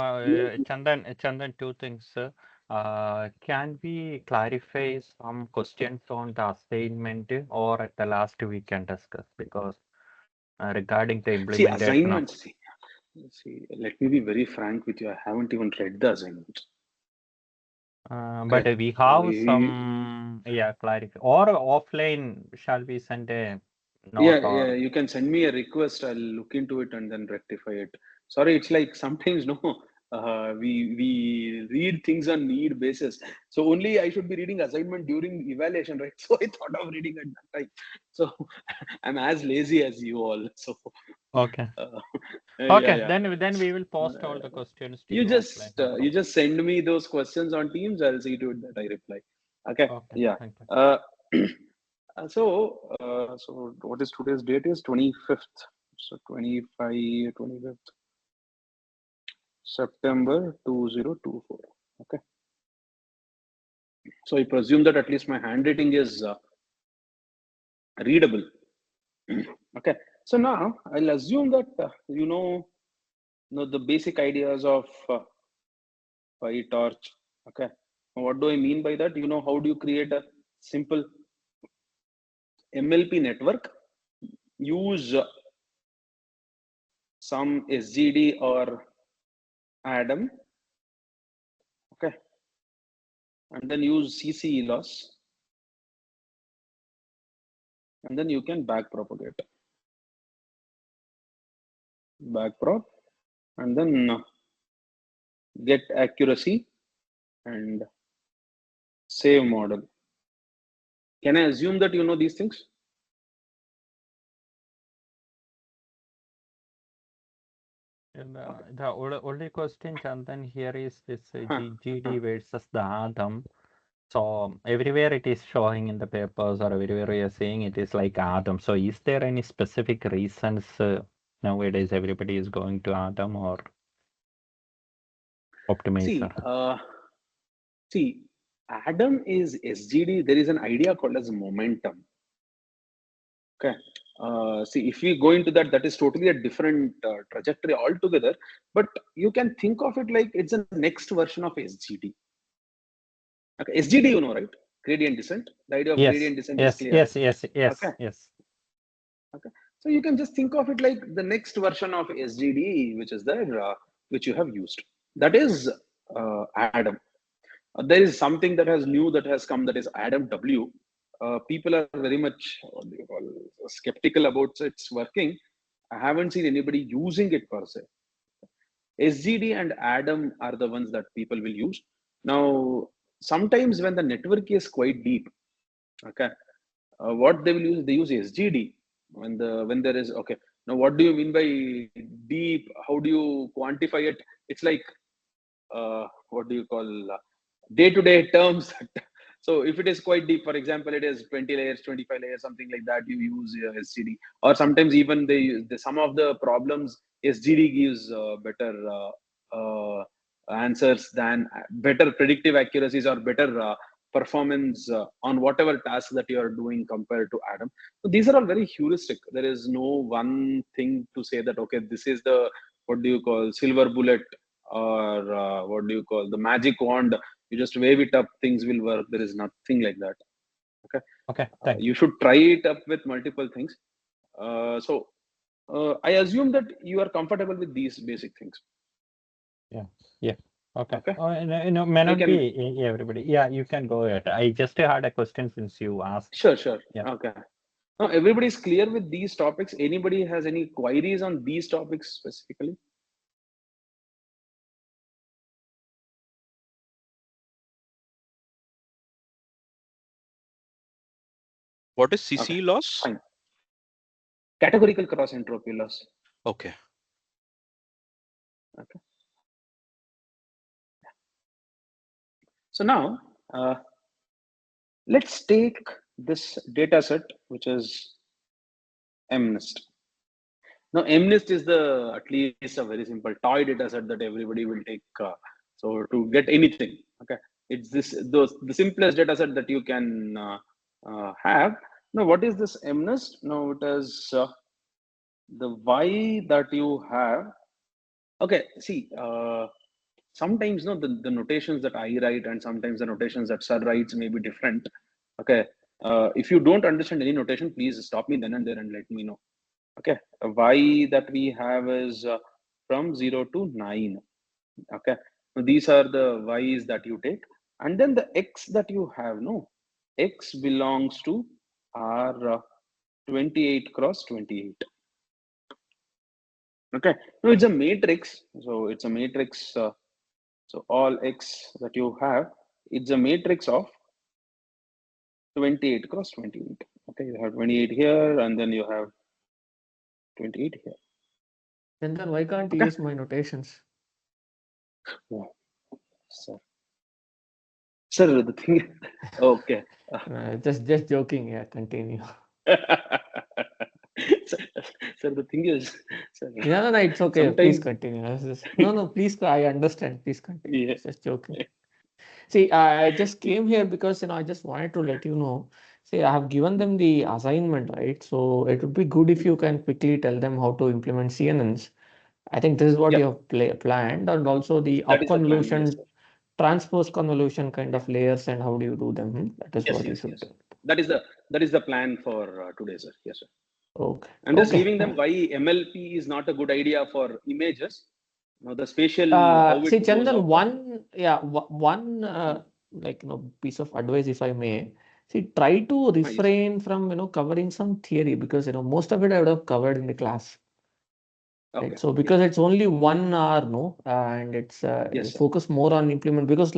Chandan, two things. Can we clarify some questions on the assignment or at the last we can discuss? Because regarding the See, implementation of, assignments. See, let me be very frank with you. I haven't even read the assignments. but Okay. we So have some, yeah, clarify. Or offline, shall we send a note yeah, or? you can send me a request. I'll look into it and then rectify it. Sorry, it's like sometimes no, we read things on need basis. So only I should be reading assignment during evaluation, right? So I thought of reading at that time. So I'm as lazy as you all. So Okay. uh, Okay, yeah. then we will post all the Uh, questions to you offline. No you problem. just send me those questions on Teams. I'll see to it that I reply. Okay. Okay, Yeah. thank you. Uh, so what is today's date is 25th. So 25th September 2024. Okay. So I presume that at least my handwriting is readable. Okay. So now I'll assume that the basic ideas of PyTorch. Okay. What do I mean by that? How do you create a simple MLP network? Use some SGD or Atom. Okay. And then use CCE loss. And then you can back propagate. Backprop. And then get accuracy and save model. Can I assume that you know these things? And, Okay. the only question, Chandan, here is this Huh, huh. GD versus the Atom. So everywhere it is showing in the papers or everywhere we are saying it is like Atom. So is there any specific reasons nowadays everybody is going to Atom or See, Optimizer? see, Atom is SGD. There is an idea called as momentum. Okay. See, if we go into that, that is totally a different trajectory altogether. But you can think of it like it's a next version of SGD. Okay. SGD, right? Gradient descent. The idea of Yes, gradient descent is yes, clear, right? yes, yes, Okay. yes, yes. Okay. So you can just think of it like the next version of SGD, which is there, which you have used. That is Atom. There is something that has new that has come that is Atom W. People are very much what do you call, skeptical about its working. I haven't seen anybody using it per se. SGD and Atom are the ones that people will use. Now, sometimes when the network is quite deep, okay, what they will use, they use SGD when there is okay. Now, what do you mean by deep? How do you quantify it? It's like what do you call day-to-day terms. So if it is quite deep, for example, it is 20 layers, 25 layers, something like that, you use SGD. Or sometimes even some of the problems SGD gives better answers than better predictive accuracies or better performance on whatever task that you are doing compared to Atom. So these are all very heuristic. There is no one thing to say that okay, this is the what do you call silver bullet or what do you call the magic wand. You just wave it up, things will work. There is nothing like that. Okay. Okay, thank you. You should try it up with multiple things. So I assume that you are comfortable with these basic things. Yeah, yeah. Okay. Okay. Oh, may I not can. be everybody. Yeah, you can go ahead. I just had a question since you asked. Sure. Yeah. Okay. Now everybody's clear with these topics. Anybody has any queries on these topics specifically? What is Okay, CC loss? fine. Categorical cross entropy loss. Okay. Okay. So now let's take this data set, which is MNIST. Now, MNIST is at least a very simple toy data set that everybody will take. So to get anything, okay, it's the simplest data set that you can have. Now, what is this MNIST? Now, it is the Y that you have. Okay, see, sometimes no, the notations that I write and sometimes the notations that sir writes may be different. Okay, if you don't understand any notation, please stop me then and there and let me know. Okay, y that we have is from 0 to 9. Okay, so these are the y's that you take, and then the x that you have, no, x belongs to our 28 cross 28. Okay, no, it's a matrix, so it's a matrix. So all x that you have, it's a matrix of 28 cross 28. Okay, you have 28 here, and then you have 28 here. And then why can't you Okay. use my notations? Oh, sir. Sir, the thing. Okay. Just joking. Yeah, continue. Sir, the thing is, sir, Yeah, no, it's okay. Please sometimes, continue. No, please. I understand. Please continue. yeah, Just joking. See, I just came here because I just wanted to let you know. See, I have given them the assignment, right? So it would be good if you can quickly tell them how to implement CNNs. I think this is what yeah, you have planned, and also the that up is the plan. Yes, convolution, sir. transpose convolution kind Yeah, of layers, and how do you do them? That is yes, what you yes, should yes. do. That is the plan for today, sir. Yes, sir. Okay. I'm just Okay. giving them why MLP is not a good idea for images. Now the spatial, how See, it goes Chandan, out of. one piece of advice, if I may. See, try to Yes, sir. refrain from covering some theory, because most of it I would have covered in the class, right? Okay. So Yeah. because it's only 1 hour, no, and it's Yes, sir. focus more on implement, because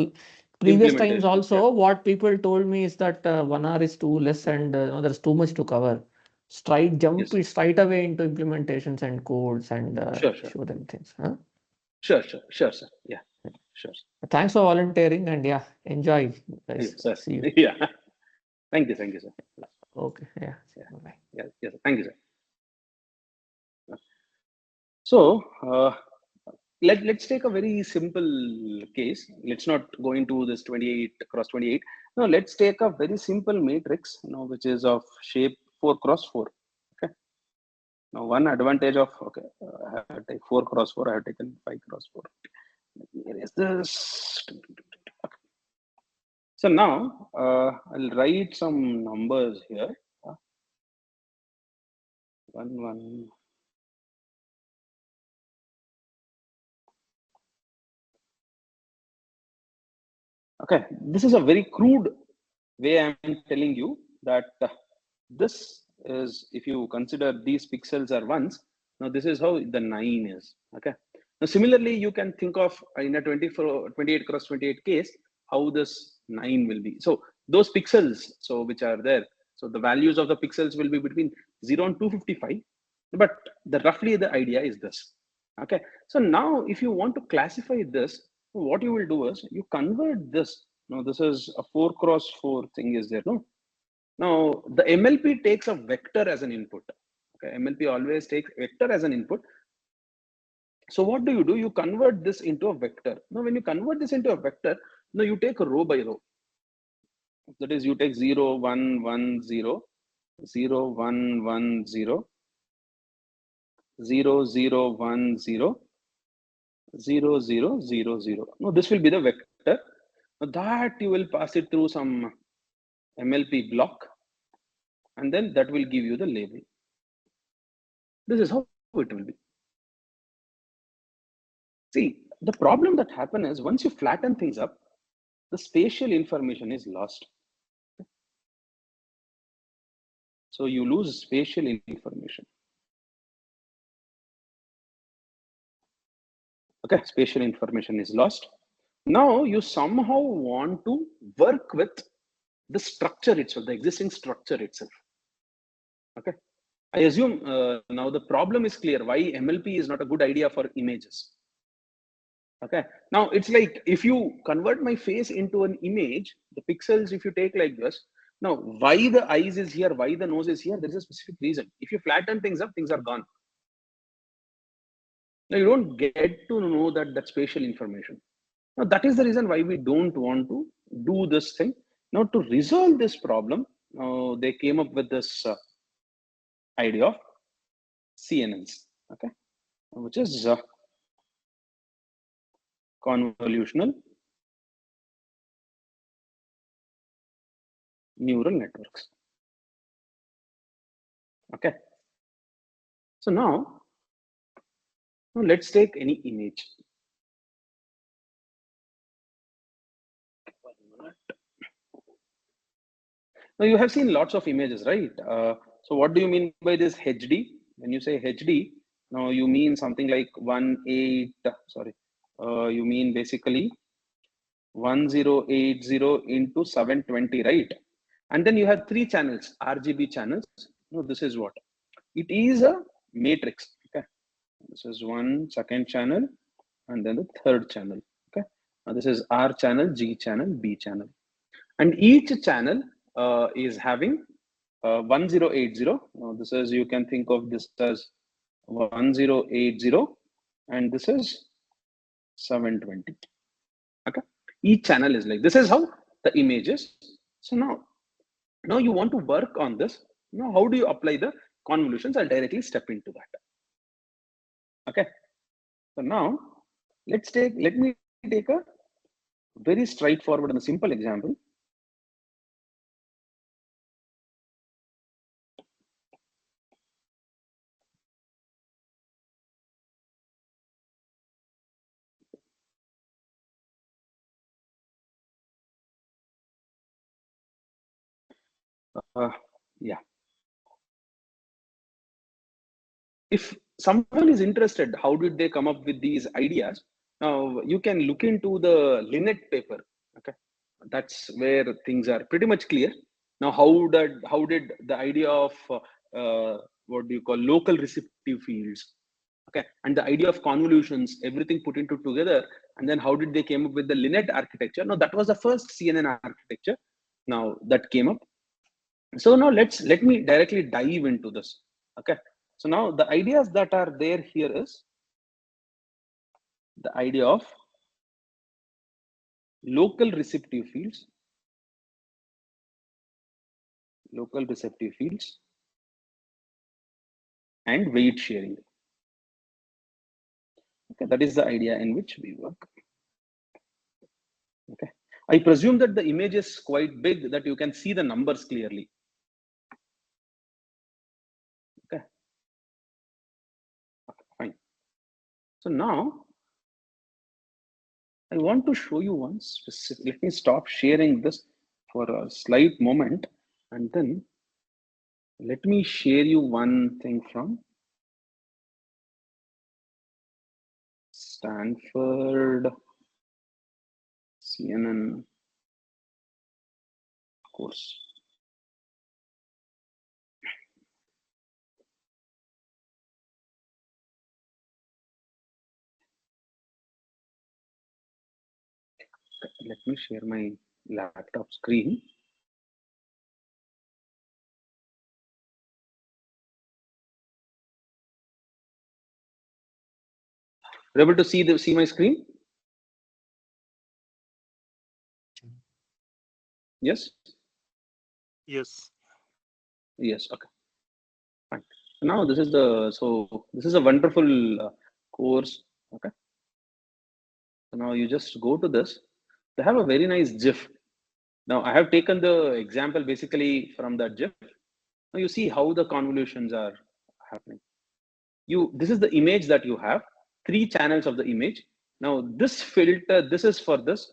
previous times Implementation. Yeah. also what people told me is that 1 hour is too less, and there's too much to cover. Jump Yes. straight away into implementations and codes, and Sure. Sure. show them things. Huh? Sure. Sure. Sure, sir. Yeah. Sure. Thanks for volunteering, and yeah, enjoy, guys. Yes, sir. See you. Yeah. Thank you. Thank you, sir. Okay, yeah, Yeah. bye. Yeah. Yes. Sir. Thank you, sir. So let's take a very simple case. Let's not go into this 28 cross 28. No, let's take a very simple matrix, which is of shape 4 cross 4. Okay. Now one advantage of, okay, I have taken 4 cross 4. I have taken 5 cross 4. Let me erase this. Okay. So now I'll write some numbers here. 1 1. Okay, this is a very crude way I'm telling you that this is, if you consider these pixels are ones, now this is how the 9 is. Okay. Now similarly, you can think of in a 28 cross 28 case, how this 9 will be. So those pixels, so which are there, so the values of the pixels will be between 0 and 255, but roughly the idea is this. Okay. So now if you want to classify this, what you will do is you convert this. Now this is a 4 cross 4 thing is there. No. Now the MLP takes a vector as an input. Okay. MLP always takes vector as an input. So what do? You convert this into a vector. Now when you convert this into a vector, now you take row by row. That is, you take 0 1 1 0 0 1 1 0 0 0 1 0 0 0 0 0. Now this will be the vector. Now that you will pass it through some MLP block, and then that will give you the label. This is how it will be. See, the problem that happens is once you flatten things up, the spatial information is lost. So you lose spatial information. Okay, spatial information is lost. Now you somehow want to work with the structure itself, the existing structure itself. Okay, I assume now the problem is clear why MLP is not a good idea for images. Okay, now it's like if you convert my face into an image, the pixels, if you take like this, now why the eyes is here, why the nose is here, there is a specific reason. If you flatten things up, things are gone. Now you don't get to know that spatial information. Now that is the reason why we don't want to do this thing. Now to resolve this problem, they came up with this idea of CNNs, okay, which is convolutional neural networks. Okay. So now let's take any image. 1 minute. Now you have seen lots of images, right? So what do you mean by this HD? When you say HD, now you mean something like 18. Sorry, you mean basically 1080 into 720, right? And then you have 3 channels, RGB channels. No, this is what it is, a matrix. Okay, this is one second channel, and then the third channel. Okay, now this is R channel, G channel, B channel, and each channel is having 1080. Now this is, you can think of this as 1080, and this is 720. Okay, each channel is like this. Is how the image is. So now you want to work on this. Now how do you apply the convolutions? I'll directly step into that. Okay, so now let me take a very straightforward and a simple example. Yeah, if someone is interested, how did they come up with these ideas? Now you can look into the Linnet paper. Okay, that's where things are pretty much clear. Now how did the idea of what do you call local receptive fields, okay, and the idea of convolutions, everything put into together, and then how did they came up with the Linnet architecture? Now that was the first CNN architecture now that came up. So now let me directly dive into this. Okay, so now the ideas that are there here is the idea of local receptive fields, and weight sharing. Okay, that is the idea in which we work. Okay, I presume that the image is quite big, that you can see the numbers clearly. Okay, fine. So now I want to show you one specific. Let me stop sharing this for a slight moment, and then let me share you one thing from Stanford CNN course. Let me share my laptop screen. You're able to see my screen? Yes. Yes. Yes. Okay. Fine. Now this is a wonderful course. Okay. So now you just go to this. They have a very nice GIF. Now I have taken the example basically from that GIF. Now you see how the convolutions are happening. This is the image that you have, 3 channels of the image. Now this filter, this is for this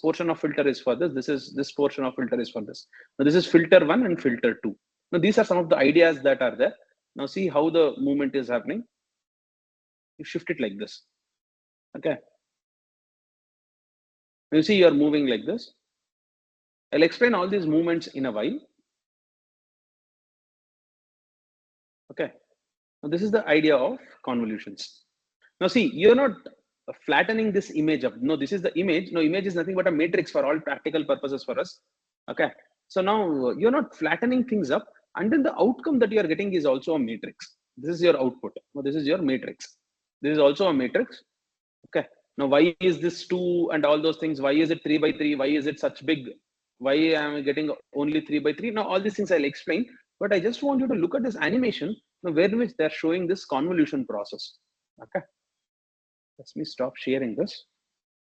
portion of filter is for this portion of filter is for this. Now this is filter 1 and filter 2. Now these are some of the ideas that are there. Now see how the movement is happening. You shift it like this. Okay, you see you're moving like this. I'll explain all these movements in a while. Okay, now this is the idea of convolutions. Now see, you're not flattening this image up. No, this is the image. No, image is nothing but a matrix for all practical purposes for us. Okay, so now you're not flattening things up, and then the outcome that you are getting is also a matrix. This is your output. Now this is your matrix. This is also a matrix. Okay, now why is this 2 and all those things? Why is it 3 by 3? Why is it such big? Why am I getting only 3 by 3? Now all these things I'll explain, but I just want you to look at this animation where in which they're showing this convolution process. Okay, let me stop sharing this.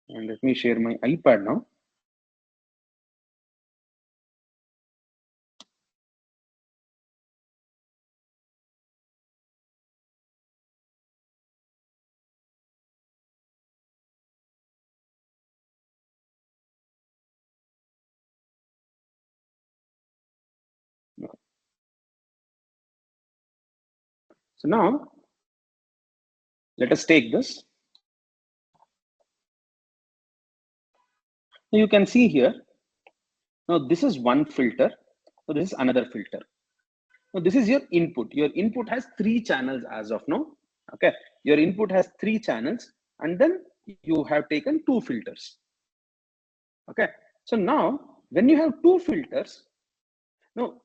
And let me share my iPad now. So now let us take this. You can see here. Now this is one filter. So this is another filter. Now this is your input. Your input has 3 channels as of now. Okay. Your input has 3 channels, and then you have taken 2 filters. Okay. So now when you have 2 filters, now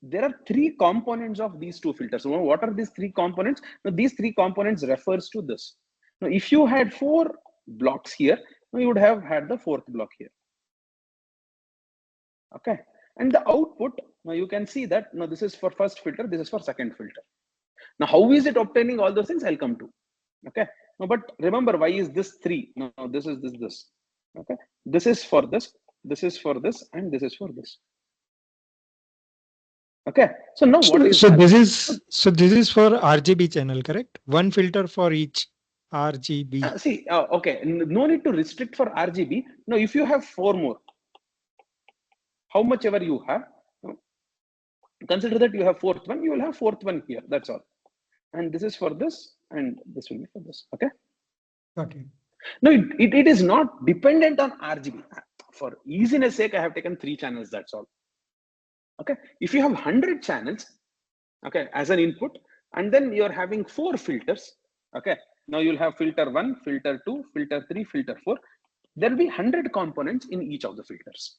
there are 3 components of these 2 filters. So what are these 3 components? Now these 3 components refers to this. Now if you had 4 blocks here, you would have had the 4th block here. Okay. And the output, now you can see that now this is for first filter, this is for second filter. Now how is it obtaining all those things? I'll come to. Okay. Now, but remember, why is this 3? No, this is this. Okay. This is for this is for this, and this is for this. Okay. So now what is that? This is for RGB channel, correct? One filter for each RGB. See, okay, no need to restrict for RGB. No, if you have 4 more, how much ever you have, consider that you have 4th one, you will have 4th one here. That's all. And this is for this, and this will be for this. Okay. Okay. No, it is not dependent on RGB. For easiness sake, I have taken 3 channels. That's all. Okay. If you have 100 channels, okay, as an input, and then you're having 4 filters. Okay. Now you'll have filter 1, filter 2, filter 3, filter 4. There will be 100 components in each of the filters.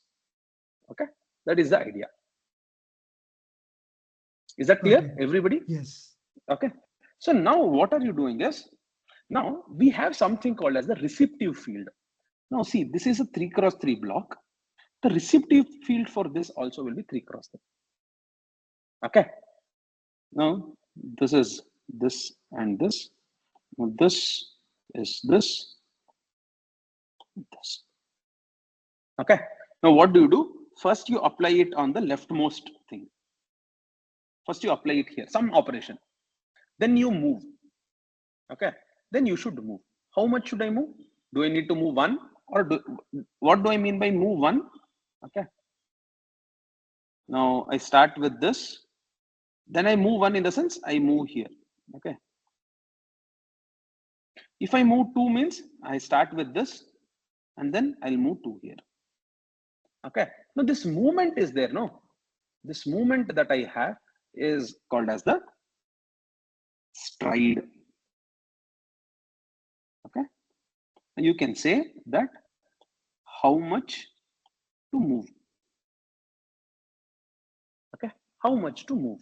Okay. That is the idea. Is that clear, everybody? Yes. Okay. So now what are you doing is, now we have something called as the receptive field. Now see, this is a 3x3 block. The receptive field for this also will be 3x3. Okay. Now this is this and this. Now this is this. Okay. Now what do? First you apply it on the leftmost thing. First you apply it here, some operation. Then you move. Okay. Then you should move. How much should I move? Do I need to move 1? Or what do I mean by move 1? Okay. Now I start with this. Then I move 1 in the sense I move here. Okay. If I move 2 means I start with this and then I'll move 2 here. Okay. Now this movement is there, no? This movement that I have is called as the stride. Okay. You can say that how much to move. Okay. How much to move.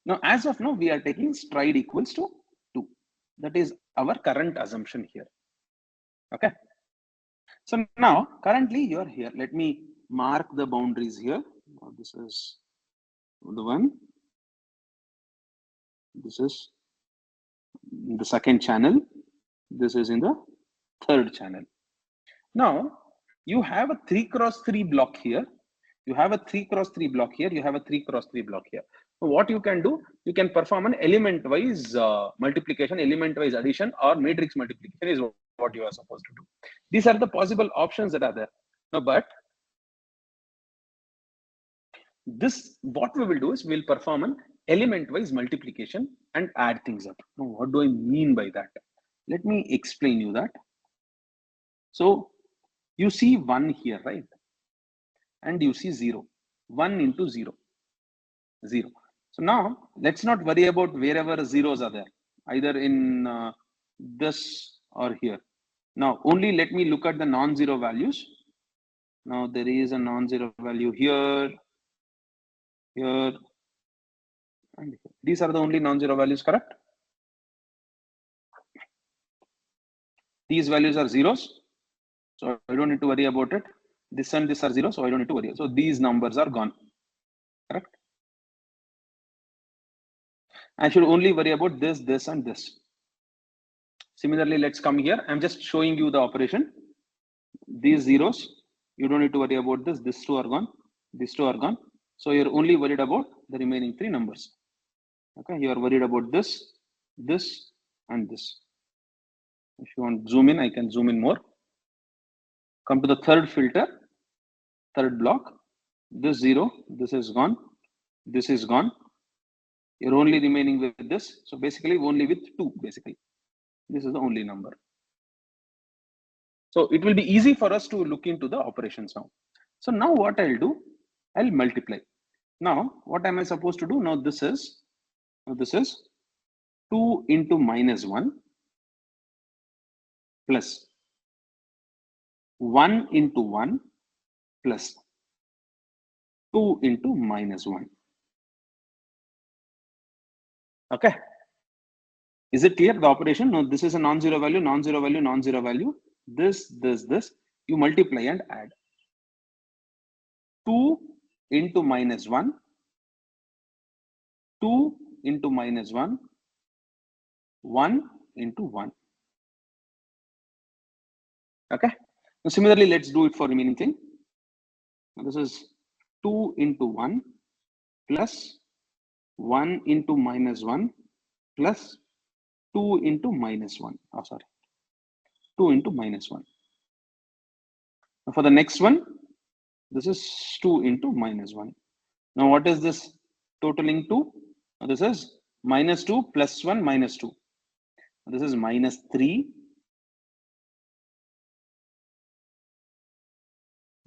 Now, as of now, we are taking stride equals to 2. That is our current assumption here. Okay. So now, currently you are here. Let me mark the boundaries here. Now, this is the one. This is the second channel. This is in the third channel. Now, you have a 3x3 block here. You have a 3x3 block here. You have a 3x3 block here. So what you can do, you can perform an element-wise multiplication, element-wise addition, or matrix multiplication is what you are supposed to do. These are the possible options that are there. Now, but this, what we will do is we'll perform an element-wise multiplication and add things up. Now, what do I mean by that? Let me explain you that. So you see 1 here, right? And you see 0. 1 into 0. 0. So now let's not worry about wherever zeros are there, either in this or here. Now only let me look at the non-zero values. Now there is a non-zero value here, here, and here. These are the only non-zero values, correct? These values are zeros, so I don't need to worry about it. This and this are zeros, so I don't need to worry. So these numbers are gone, correct? I should only worry about this, this, and this. Similarly, let's come here. I'm just showing you the operation. These zeros, you don't need to worry about this. These two are gone. These two are gone. So you're only worried about the remaining three numbers. Okay, you are worried about this, this, and this. If you want to zoom in, I can zoom in more. Come to the third filter, third block. This zero, this is gone. This is gone. You're only remaining with this. So basically, only with two. Basically, this is the only number. So it will be easy for us to look into the operations now. So now what I'll do, I'll multiply. Now, what am I supposed to do? Now this is 2 into minus 1 plus 1 into 1 plus 2 into minus 1. Okay. Is it clear, the operation? No, this is a non-zero value, non-zero value, non-zero value. This. You multiply and add. 2 into minus 1, 2 into minus 1, 1 into 1. Okay. Now, similarly, let's do it for remaining thing. Now, this is 2 into 1 plus 1 into minus 1 plus 2 into minus 1. Oh, sorry. 2 into minus 1. Now, for the next one, this is 2 into minus 1. Now, what is this totaling to? Now, this is minus 2 plus 1 minus 2. This is minus 3.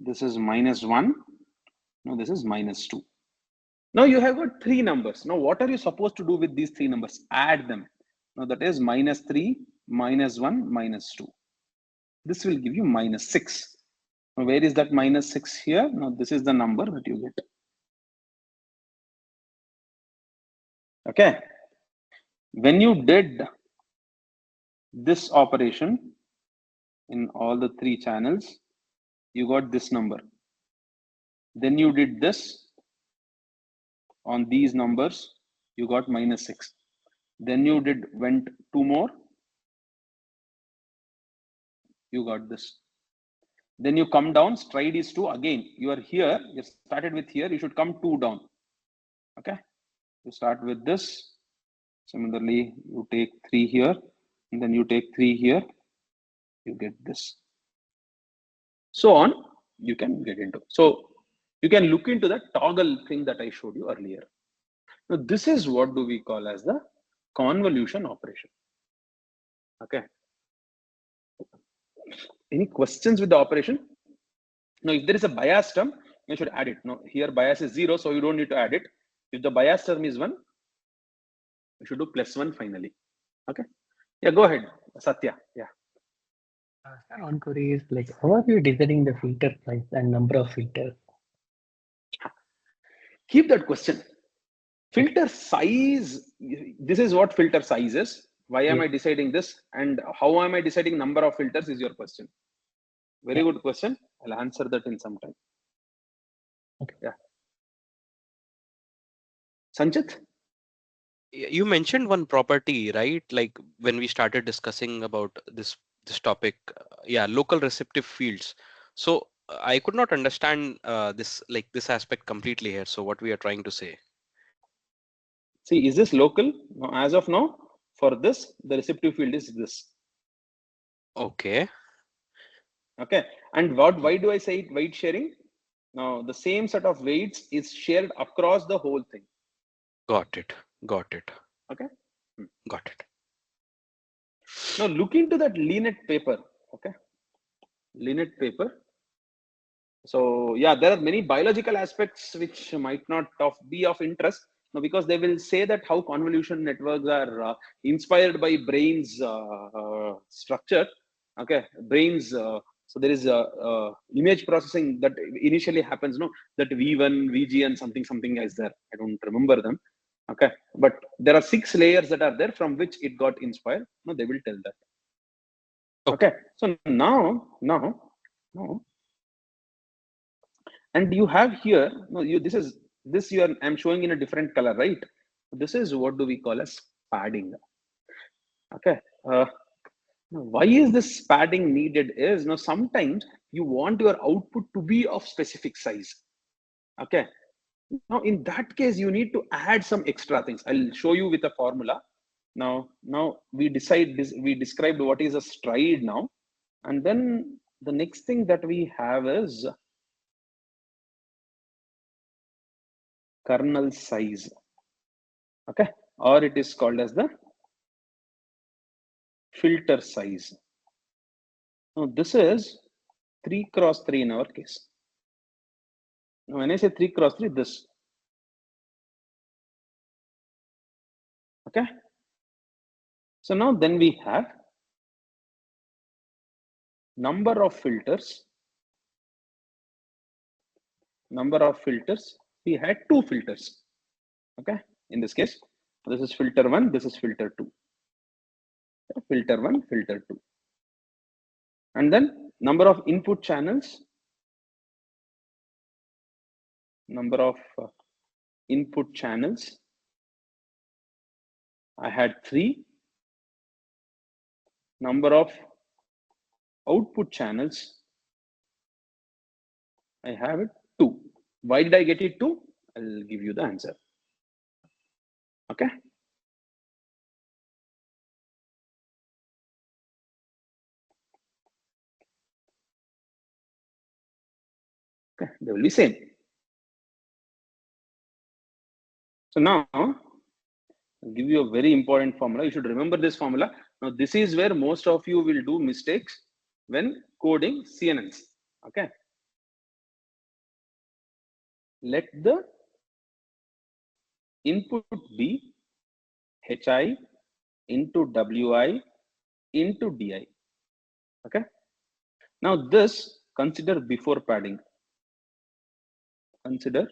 This is minus 1. Now, this is minus 2. Now, you have got three numbers. Now, what are you supposed to do with these three numbers? Add them. Now, that is minus 3, minus 1, minus 2. This will give you minus 6. Now, where is that minus 6 here? Now, this is the number that you get. Okay. When you did this operation in all the three channels, you got this number. Then you did this on these numbers, you got minus 6. Then you went two more, you got this. Then you come down, stride is 2. Again, you are here, you started with here, you should come 2 down. Okay, you start with this. Similarly, you take 3 here, and then you take 3 here, you get this. So on, you can get into. So you can look into that toggle thing that I showed you earlier. Now, this is what do we call as the convolution operation. Okay. Any questions with the operation? Now, if there is a bias term, you should add it. No, here bias is 0, so you don't need to add it. If the bias term is 1, you should do plus 1 finally. Okay. Yeah, go ahead, Satya. Yeah. Sir, one query is like, how are you deciding the filter size and number of filters? Keep that question. Filter size, this is what filter size is. Why am I deciding this? And how am I deciding number of filters is your question. Very good question. I'll answer that in some time. Okay. Yeah. Sanchit? You mentioned one property, right? Like when we started discussing about this topic, yeah, local receptive fields. So I could not understand this aspect completely here. So what we are trying to say? See, is this local? No, as of now, for this, the receptive field is this. Okay. Okay. And why do I say it weight sharing? Now, the same set of weights is shared across the whole thing. Got it. Got it. Okay. Got it. Now, look into that Linet paper. Okay. Linet paper. So, yeah, there are many biological aspects which might not be of interest. Now, because they will say that how convolution networks are inspired by brain's structure. Okay, brain's. So there is image processing that initially happens. No, that V1, VG, and something is there. I don't remember them. Okay, but there are 6 layers that are there from which it got inspired. No, they will tell that. Okay, so now, and you have here. No, I'm showing in a different color, right? This is what do we call as padding. Okay. Now, why is this padding needed is, now sometimes you want your output to be of specific size. Okay. Now, in that case, you need to add some extra things. I'll show you with a formula. Now we described what is a stride now. And then the next thing that we have is kernel size. Okay. Or it is called as the filter size. Now, this is 3 cross 3 in our case. Now, when I say 3 cross 3, this. Okay. So now then we have number of filters. We had 2 filters. Okay. In this case, this is filter 1, this is filter 2. Filter 1, filter 2. And then number of input channels. I had 3. Number of output channels, I have it 2. Why did I get it 2? I'll give you the answer. Okay. Okay, they will be same. So now I'll give you a very important formula. You should remember this formula. Now this is where most of you will do mistakes when coding CNNs. Okay. Let the input be HI into WI into DI. Okay. Now this consider before padding. Consider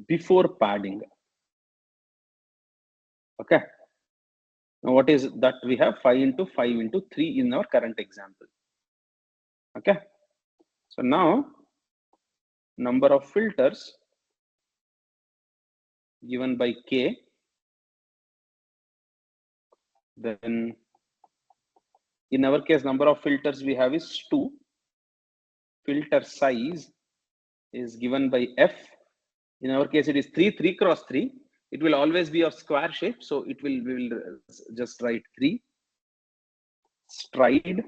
before padding. Okay. Now what is that? We have 5 into 5 into 3 in our current example. Okay. So now number of filters given by K, then in our case number of filters we have is 2. Filter size is given by F. In our case it is 3 cross 3. It will always be of square shape, so we will just write 3. Stride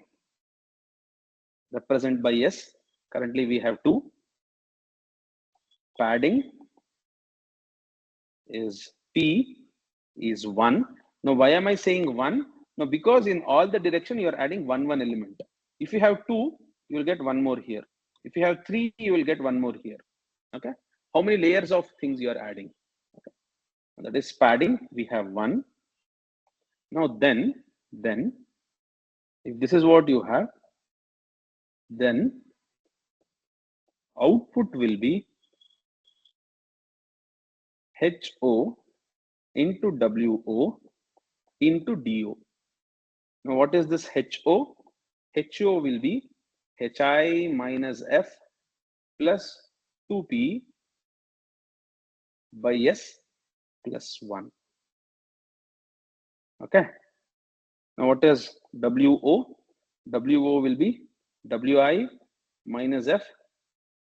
represented by S. Currently we have 2. Padding is P is 1. Now why am I saying 1? Now because in all the direction you are adding one element. If you have 2, you will get one more here. If you have 3, you will get one more here. Okay. How many layers of things you are adding? Okay. That is padding. We have 1. Now then if this is what you have, then output will be HO into WO into DO. Now what is this HO? HO will be HI minus F plus 2P by S plus 1. Okay. Now what is WO? WO will be WI minus F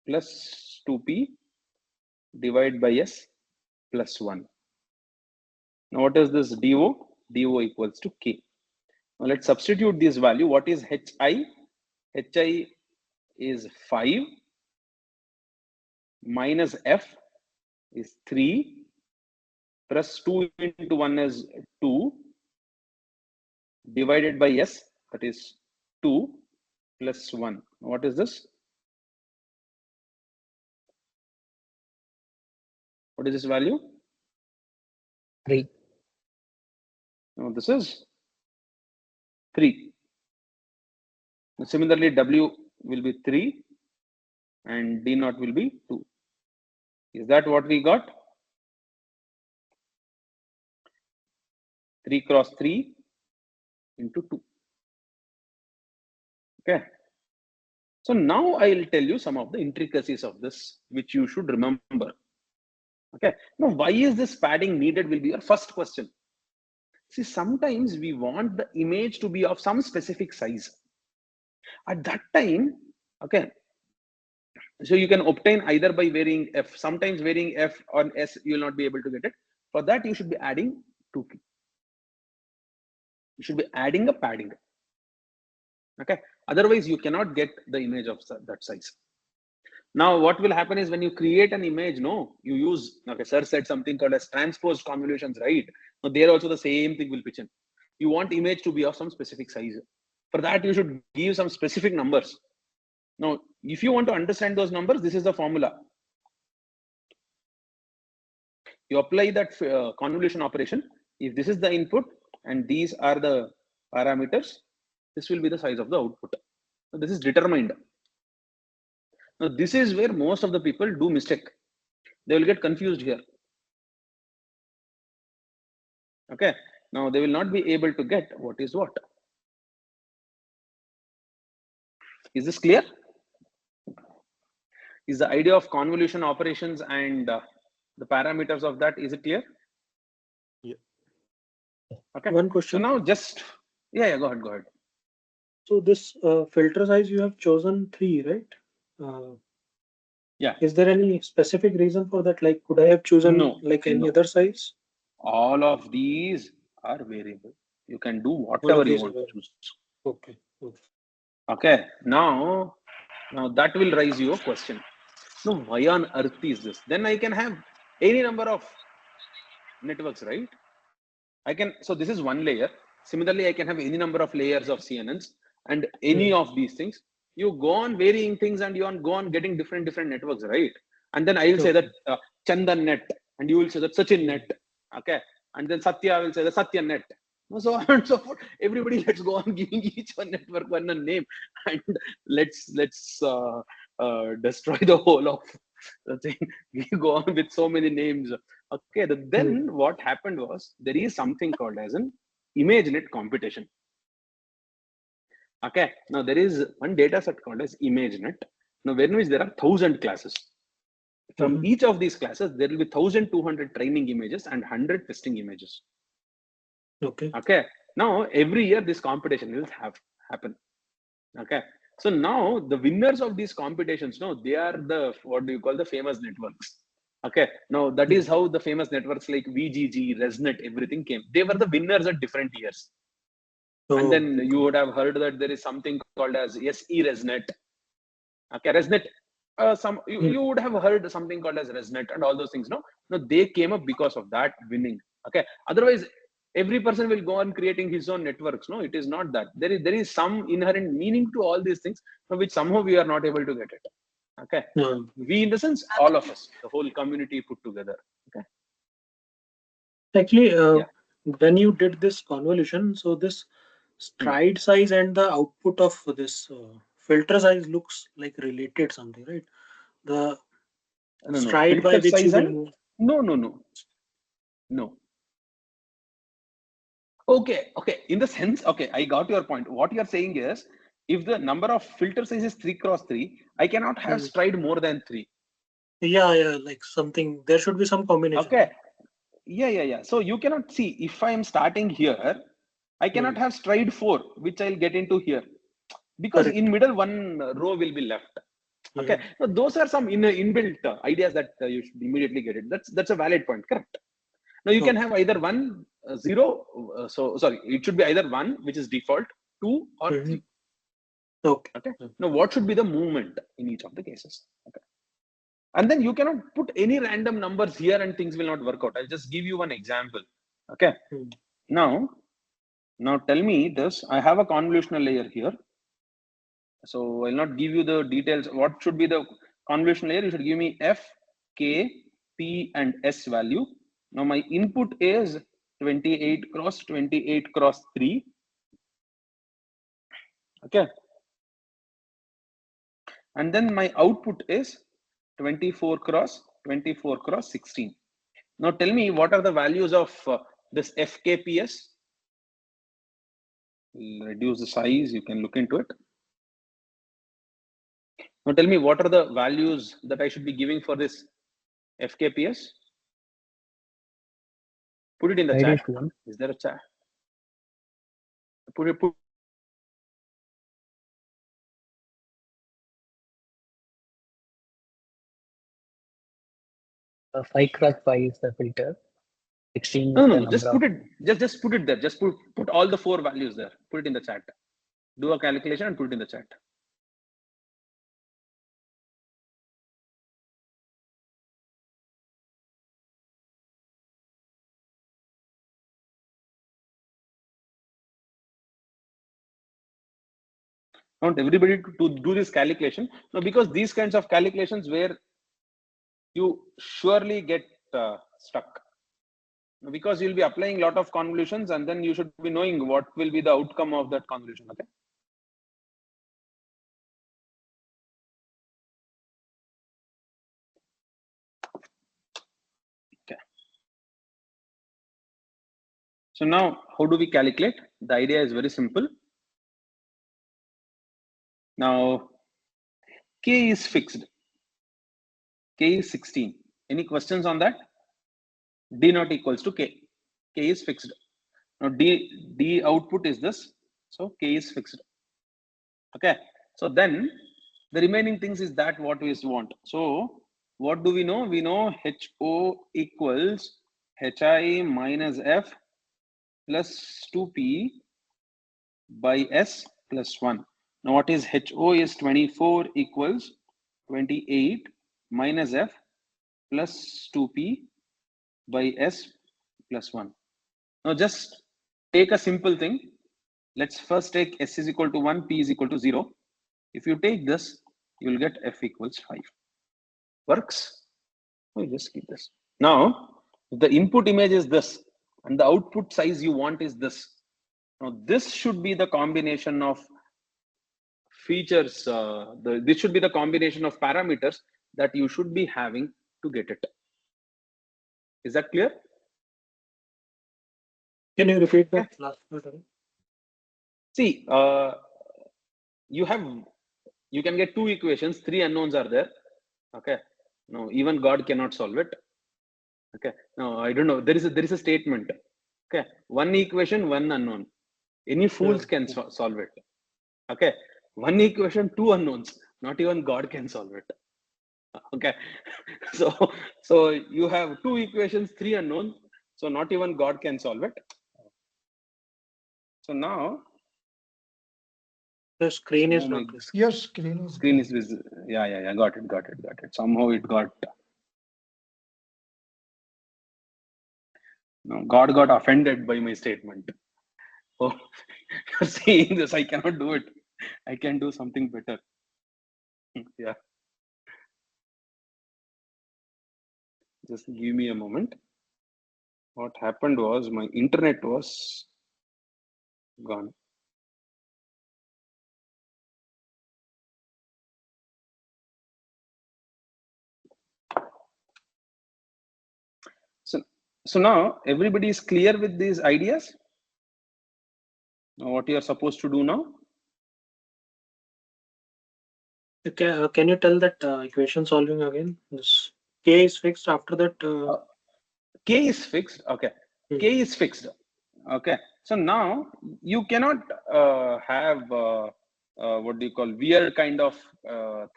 plus 2P divided by S plus 1. Now what is this DO? DO equals to K. Now let's substitute this value. What is HI? HI is 5 minus F is 3 plus 2 into 1 is 2 divided by S, that is 2 plus 1. What is this? What is this value? 3. No, this is 3. Similarly, W will be 3 and D naught will be 2. Is that what we got? 3 cross 3 into 2. Okay. So now I will tell you some of the intricacies of this, which you should remember. Okay. Now, why is this padding needed will be your first question. See, sometimes we want the image to be of some specific size. At that time, okay, so you can obtain either by varying f. Sometimes varying f on s, you will not be able to get it. For that, you should be adding 2p. You should be adding a padding. Okay. Otherwise, you cannot get the image of that size. Now, what will happen is when you create an image, no, you use, okay, sir said something called as transposed convolutions, right? Now, there also the same thing will pitch in. You want image to be of some specific size. For that, you should give some specific numbers. Now, if you want to understand those numbers, this is the formula. You apply that convolution operation. If this is the input and these are the parameters, this will be the size of the output. So this is determined. Now, this is where most of the people do mistake. They will get confused here. Okay. Now, they will not be able to get what is what. Is this clear? Is the idea of convolution operations and the parameters of that, is it clear? Yeah. Okay. One So question. now just, yeah, go ahead. So this filter size you have chosen 3, right? Yeah. Is there any specific reason for that? Like, could I have chosen No, like any no. other size? All of these are variable. You can do All whatever of you these want are to choose. okay. Okay. Now that will raise you a question. No, why on earth is this? Then I can have any number of networks, right? I can, so this is one layer. Similarly, I can have any number of layers of CNNs and any of these things. You go on varying things and you go on getting different networks, right? And then I will say that Chandan net, and you will say that Sachin net, okay? And then Satya will say the Satya net. So on and so forth. Everybody, let's go on giving each one network one a name, and let's destroy the whole of the thing. We go on with so many names. Okay, then what happened was there is something called as an ImageNet computation. Okay, now there is one data set called as ImageNet. Now, when which there are 1,000 classes. From each of these classes, there will be 1,200 training images and 100 testing images. Okay. Now, every year this competition will happen. Okay. So now the winners of these competitions, no, they are the, what do you call, the famous networks. Okay. Now that is how the famous networks like VGG, ResNet, everything came. They were the winners at different years. And then you would have heard that there is something called as SE ResNet. Okay, ResNet. You would have heard something called as ResNet and all those things. No, they came up because of that winning. Okay. Otherwise, every person will go on creating his own networks. No, it is not that. There is some inherent meaning to all these things, from which somehow we are not able to get it. Okay. We, in the sense, all of us, the whole community put together. Okay. Actually, when you did this convolution, so this stride size and the output of this filter size looks like related something, right? The stride by which you will move. No. Okay. In the sense, okay, I got your point. What you're saying is, if the number of filter size is 3 cross 3, I cannot have stride more than 3. Yeah, like something. There should be some combination. Okay. Yeah. So you cannot see, if I am starting here, I cannot have stride 4, which I'll get into here, because in middle one row will be left. Okay. So those are some inbuilt ideas that you should immediately get it. That's a valid point. Correct. Now you can have either 1, 0. Sorry, it should be either 1, which is default, 2 or 3. Okay. Now what should be the movement in each of the cases? Okay. And then you cannot put any random numbers here and things will not work out. I'll just give you one example. Okay. Now tell me this. I have a convolutional layer here. So I'll not give you the details. What should be the convolutional layer? You should give me F, K, P, and S value. Now my input is 28 cross 28 cross 3. Okay. And then my output is 24 cross 24 cross 16. Now tell me, what are the values of this FKPS? Reduce the size, you can look into it. Now tell me, what are the values that I should be giving for this FKPS? Put it in the chat. Is there a chat? put Phi cross phi is the filter. 16 no, is no, the no, just number put of. it, just put it there. Just put all the 4 values there. Put it in the chat. Do a calculation and put it in the chat. Want everybody to do this calculation. No, because these kinds of calculations where you surely get stuck. Because you'll be applying a lot of convolutions and then you should be knowing what will be the outcome of that convolution. Okay. Okay. So now how do we calculate? The idea is very simple. Now K is fixed. K is 16. Any questions on that? D not equals to K. K is fixed. Now D output is this. So K is fixed. Okay. So then the remaining things is that what we want. So what do we know? We know HO equals HI minus F plus 2P by S plus 1. Now what is HO is 24 equals 28 minus F plus 2P by S plus 1. Now just take a simple thing. Let's first take S is equal to 1, P is equal to 0. If you take this, you will get F equals 5. Works? We just keep this. Now, if the input image is this and the output size you want is this. Now, this should be the combination of features. This should be the combination of parameters that you should be having to get it. Is that clear? Can you repeat that last part? See, you can get 2 equations, 3 unknowns are there. Okay. No, even God cannot solve it. Okay. No, I don't know. There is a statement. Okay. 1 equation, 1 unknown. Any fools can solve it. Okay. 1 equation, 2 unknowns. Not even God can solve it. Okay. So you have 2 equations, 3 unknowns. So not even God can solve it. So now The screen is not visible. Your screen is screen is visible. Yeah. Got it. Somehow it got. No, God got offended by my statement. Oh, you're saying this, I cannot do it. I can do something better. Yeah. Just give me a moment. What happened was my internet was gone. So now everybody is clear with these ideas. Now what you are supposed to do now? Okay, can you tell that equation solving again? This K is fixed. After that, K is fixed. Okay. K is fixed. Okay. So now you cannot have what do you call weird kind of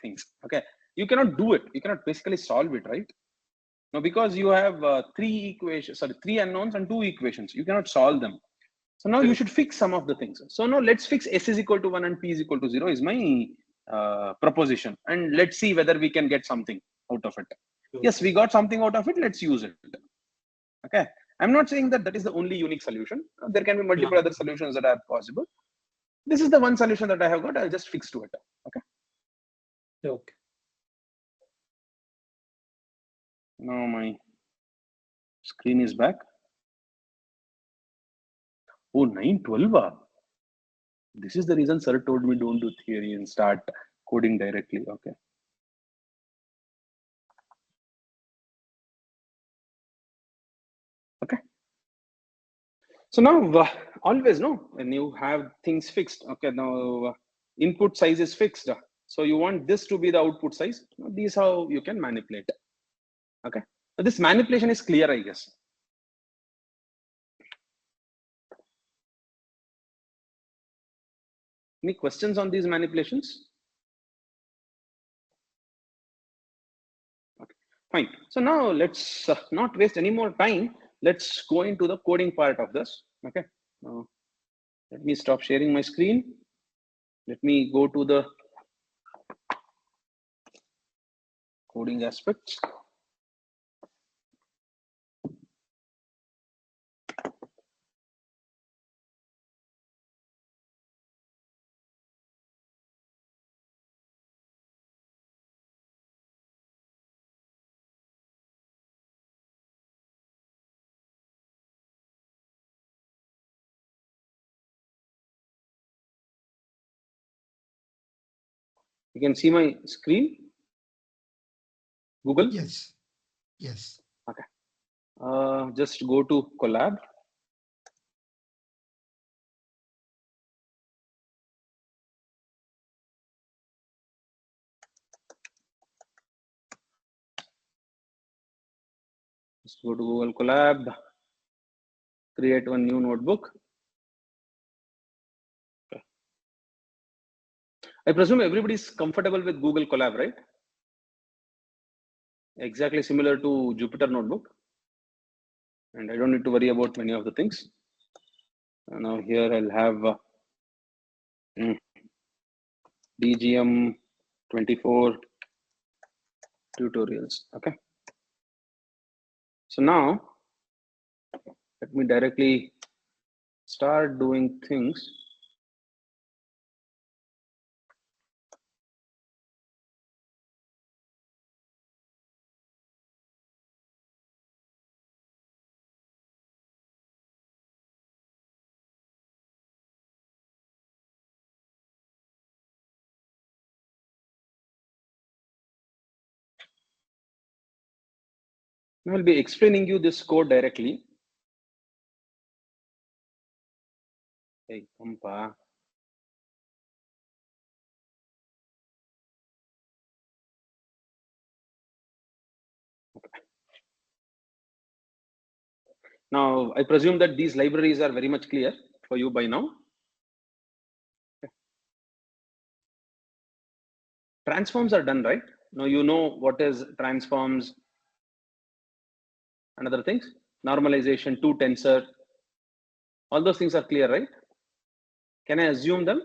things. Okay. You cannot do it. You cannot basically solve it, right? No, because you have 3 unknowns and 2 equations. You cannot solve them. So now you should fix some of the things. So now let's fix S is equal to 1 and P is equal to 0 is my proposition. And let's see whether we can get something out of it. Yes, we got something out of it. Let's use it. Okay. I'm not saying that is the only unique solution. There can be multiple other solutions that are possible. This is the one solution that I have got. I'll just fix to it. Okay. Okay. Now my screen is back. Oh, 912. This is the reason sir told me don't do theory and start coding directly. Okay. Okay. So now always when you have things fixed. Okay. Now input size is fixed. So you want this to be the output size. This is how you can manipulate. Okay. So this manipulation is clear, I guess. Any questions on these manipulations? Okay, fine. So now let's not waste any more time. Let's go into the coding part of this. Okay. Let me stop sharing my screen. Let me go to the coding aspects. You can see my screen. Google? Yes. Yes. Okay. Just go to collab. Just go to Google Colab. Create one new notebook. Okay. I presume everybody is comfortable with Google Colab, right? Exactly similar to Jupyter Notebook. And I don't need to worry about many of the things. And now here I'll have DGM 24 tutorials. Okay. So now let me directly start doing things. I will be explaining you this code directly. Hey, Kampa. Now, I presume that these libraries are very much clear for you by now. Transforms are done, right? Now you know what is transforms and other things. Normalization to tensor. All those things are clear, right? Can I assume them?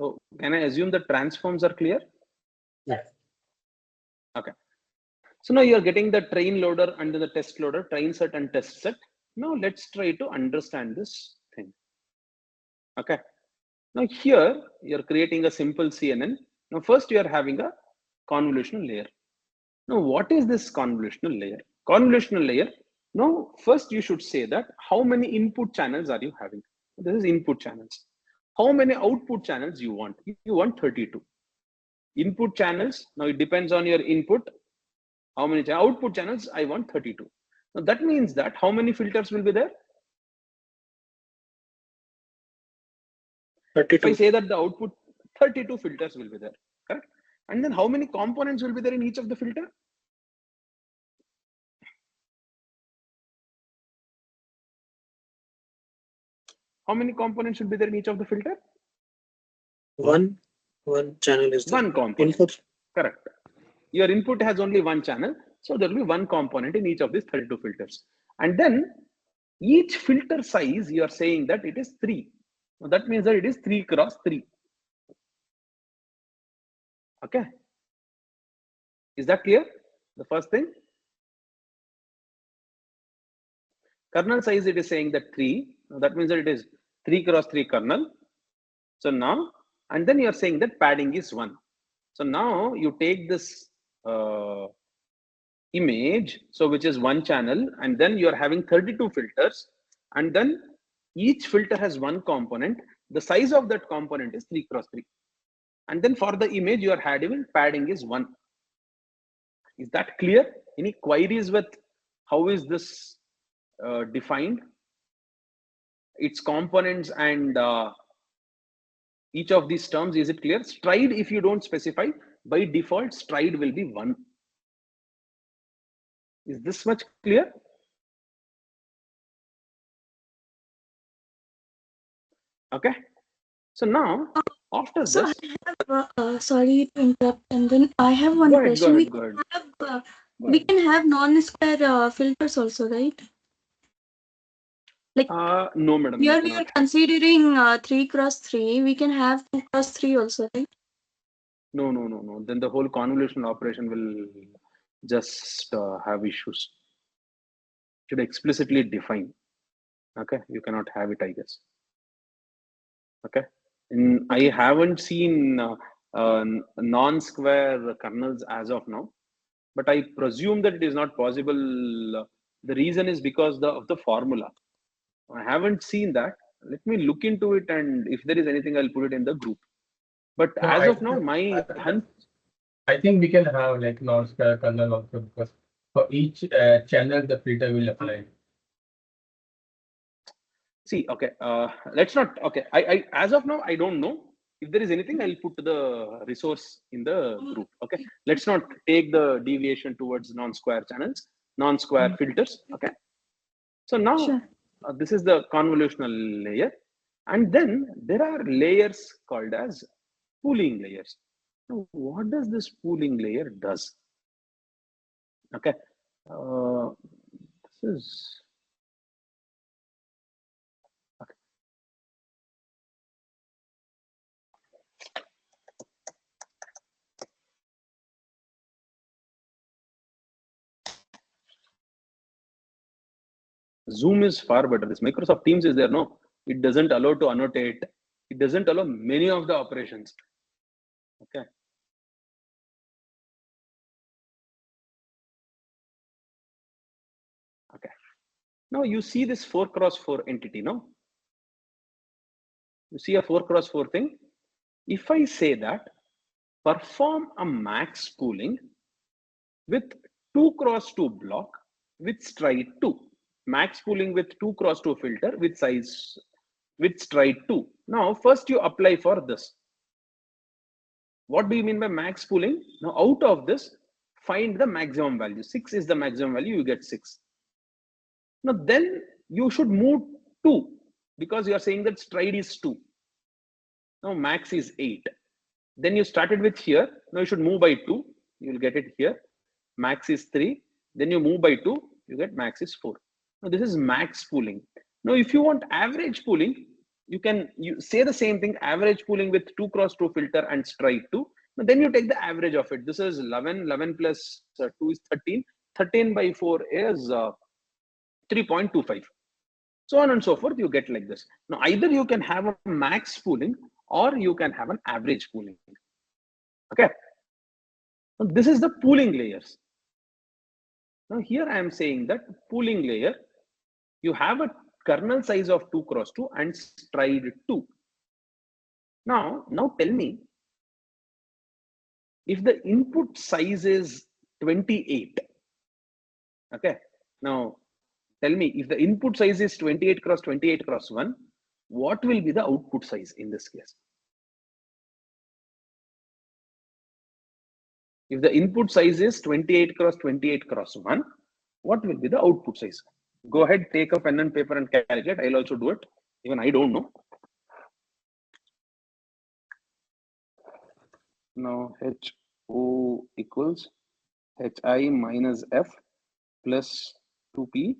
So can I assume that transforms are clear? Yes. Okay. So now you're getting the train loader under the test loader, train set and test set. Now let's try to understand this thing. Okay. Now here you're creating a simple CNN. Now first you're having a convolutional layer. Now what is this convolutional layer? Convolutional layer. Now first you should say that how many input channels are you having? This is input channels. How many output channels you want? You want 32. Input channels, now it depends on your input. How many output channels? I want 32. Now that means that how many filters will be there? 32. If I say that the output 32 filters will be there, correct? And then how many components will be there in each of the filter? How many components should be there in each of the filter? One channel is there. One component. Input. Correct. Your input has only one channel, so there will be one component in each of these 32 filters. And then each filter size, you are saying that it is 3. Now that means that it is 3 cross 3. Okay. Is that clear? The first thing. Kernel size, it is saying that 3. Now that means that it is 3 cross 3 kernel. So now, and then you are saying that padding is 1. So now you take this image, so which is one channel, and then you are having 32 filters, and then each filter has one component. The size of that component is 3 cross 3. And then for the image, you are having padding is 1. Is that clear? Any queries with how is this defined? Its components and each of these terms, is it clear? Stride, if you don't specify, by default, stride will be 1. Is this much clear? Okay. So now, after So this, I have, sorry to interrupt, and then I have one go ahead, go question. ahead, go ahead. Have, Go we ahead. can have non-square filters also, right? Like No, madam, you here we are cannot. considering 3 cross 3. We can have 2 cross 3 also, right? No, no, no, no. Then the whole convolutional operation will just have issues. Should explicitly define. Okay, you cannot have it, I guess. Okay, I haven't seen non-square kernels as of now, but I presume that it is not possible. The reason is because of the formula. I haven't seen that. Let me look into it, and if there is anything, I'll put it in the group. But No, as of now, my hunch. I think we can have like non-square kernel also because for each channel the filter will apply. See, okay, let's not. Okay, I as of now, I don't know. If there is anything, I'll put the resource in the group. Okay, let's not take the deviation towards non-square channels, non-square filters. Okay, so now Sure. this is the convolutional layer, and then there are layers called as pooling layers. Now, what does this pooling layer does? Okay, this is. Zoom is far better. This Microsoft Teams is there. No, it doesn't allow to annotate. It doesn't allow many of the operations. Okay. Okay. Now you see this 4x4 entity. No, you see a 4x4 thing. If I say that perform a max pooling with 2x2 block with stride 2, max pooling with 2x2 filter with size with stride 2. Now first you apply for this. What do you mean by max pooling? Now out of this, find the maximum value. 6 is the maximum value, you get 6. Now then you should move 2 because you are saying that stride is 2. Now max is 8. Then you started with here. Now you should move by 2. You will get it here. Max is 3. Then you move by 2. You get max is 4. Now this is max pooling. Now if you want average pooling, you say the same thing, average pooling with 2x2 filter and stride 2. Now then you take the average of it. This is 11. 11 plus 2 is 13. 13 by 4 is 3.25. So on and so forth, you get like this. Now either you can have a max pooling or you can have an average pooling. Okay. Now this is the pooling layers. Now here I am saying that pooling layer, you have a kernel size of 2x2 and stride 2. Now tell me, if the input size is 28, okay, now tell me, if the input size is 28 cross 28 cross 1, what will be the output size in this case? If the input size is 28 cross 28 cross 1, what will be the output size? Go ahead, take a pen and paper and calculate. I'll also do it. Even I don't know. Now HO equals HI minus F plus 2P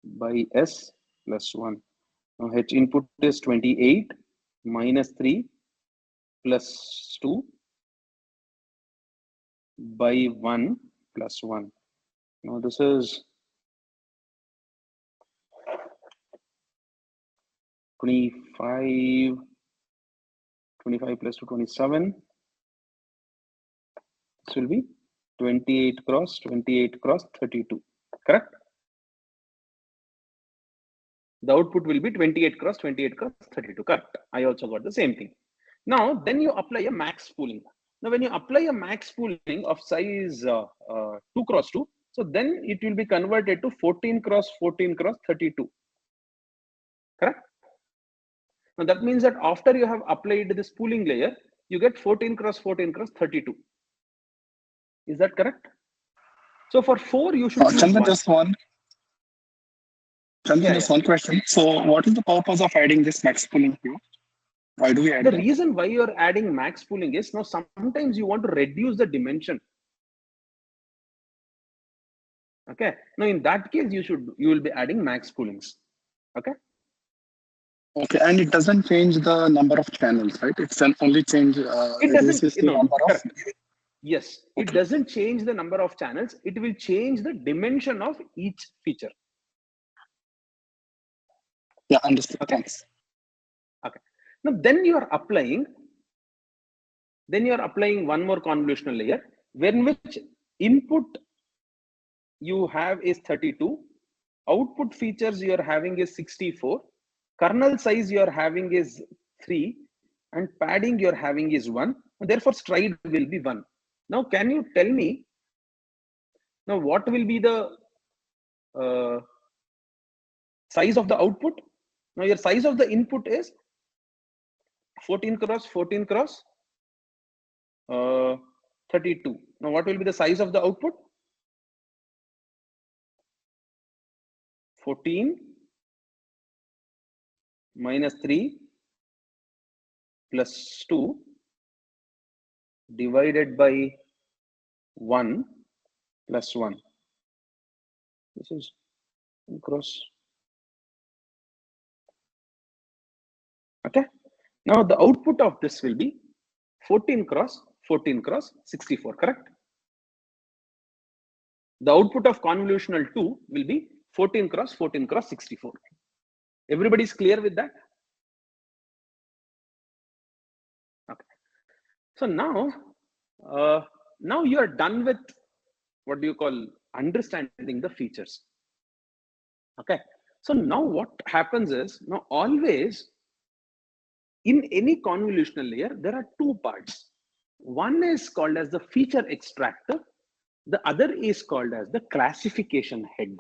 by S plus 1. Now H input is 28 minus 3 plus 2 by 1 plus 1. Now this is 25 plus 2, 27. This will be 28 cross 32, correct? The output will be 28 cross 32, correct? I also got the same thing. Now then you apply a max pooling. Now when you apply a max pooling of size 2 cross 2, so then it will be converted to 14 cross 32, correct? Now that means that after you have applied this pooling layer, you get 14 cross 32. Is that correct? So for 4, you should choose Chandra, one. just one. Chandan, just one question. So what is the purpose of adding this max pooling here? Why do we add The that? reason why you're adding max pooling is now sometimes you want to reduce the dimension. Okay. Now in that case, you will be adding max poolings. Okay. Okay, and it doesn't change the number of channels, right? It's an only change It reduces doesn't, the number of. correct. Yes, it Okay. doesn't change the number of channels. It will change the dimension of each feature. Yeah, understood. Okay. Thanks. Okay. Now then you are applying one more convolutional layer, when which input you have is 32, output features you are having is 64, kernel size you are having is 3, and padding you are having is 1. Therefore, stride will be 1. Now, can you tell me now what will be the size of the output? Now, your size of the input is 14 cross 14 cross 32. Now, what will be the size of the output? 14 minus 3 plus 2 divided by 1 plus 1. This is cross. Okay. Now the output of this will be 14 cross 64, correct? The output of convolutional 2 will be 14 cross 64. Everybody's clear with that? Okay. So now you are done with what do you call understanding the features. Okay. So now what happens is, now always in any convolutional layer, there are two parts. One is called as the feature extractor. The other is called as the classification head.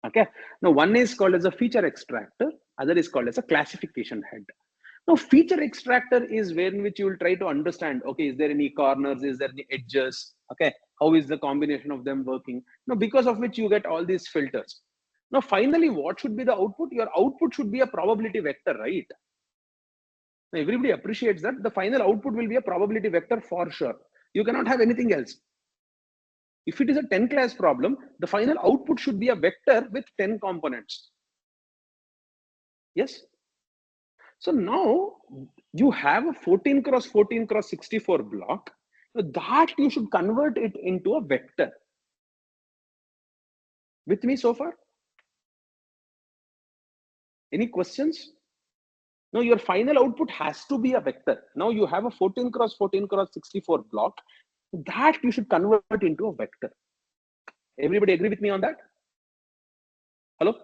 Okay. Now one is called as a feature extractor. Other is called as a classification head. Now feature extractor is where in which you will try to understand, okay, is there any corners? Is there any edges? Okay. How is the combination of them working? Now, because of which you get all these filters. Now, finally, what should be the output? Your output should be a probability vector, right? Now, everybody appreciates that the final output will be a probability vector for sure. You cannot have anything else. If it is a 10 class problem, the final output should be a vector with 10 components. Yes. So now you have a 14 cross 14 cross 64 block. That you should convert it into a vector. With me so far? Any questions? Now your final output has to be a vector. Now you have a 14 cross 14 cross 64 block. That you should convert into a vector. Everybody agree with me on that? Hello?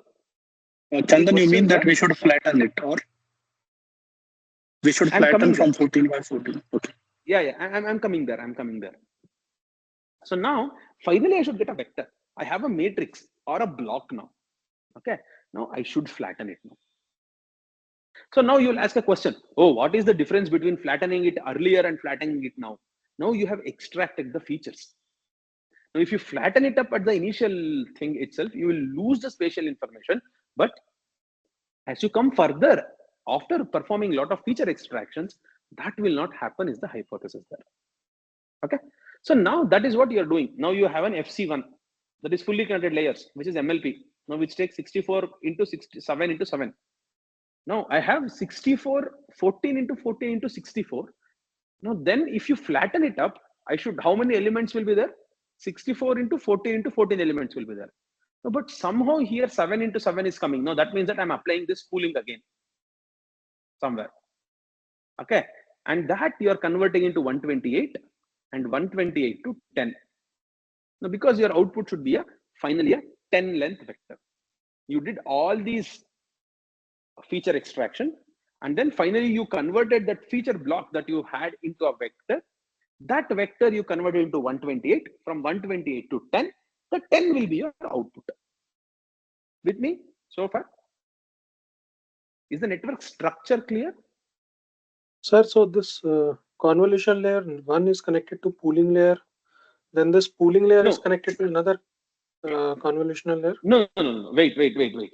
Chandan, you mean that we should flatten it, or we should flatten from 14 by 14? Okay. Yeah, I'm coming there. So now, finally, I should get a vector. I have a matrix or a block now. Okay. Now I should flatten it now. So now you'll ask a question. Oh, what is the difference between flattening it earlier and flattening it now? Now you have extracted the features. Now, if you flatten it up at the initial thing itself, you will lose the spatial information. But as you come further, after performing a lot of feature extractions, that will not happen is the hypothesis there. Okay. So now that is what you're doing. Now you have an FC1 that is fully connected layers, which is MLP. Now which takes 64 into 67 into 7. Now I have 64, 14 into 14 into 64. Now then if you flatten it up, how many elements will be there? 64 into 14 into 14 elements will be there. No, but somehow here 7 into 7 is coming. Now that means that I'm applying this pooling again somewhere. Okay. And that you are converting into 128 and 128 to 10. Now, because your output should be finally a 10 length vector. You did all these feature extraction, and then finally you converted that feature block that you had into a vector. That vector you converted into 128. From 128 to 10, the 10 will be your output. With me so far? Is the network structure clear? Sir, so this convolution layer, one is connected to pooling layer. Then this pooling layer is connected to another. convolutional layer? No. Wait.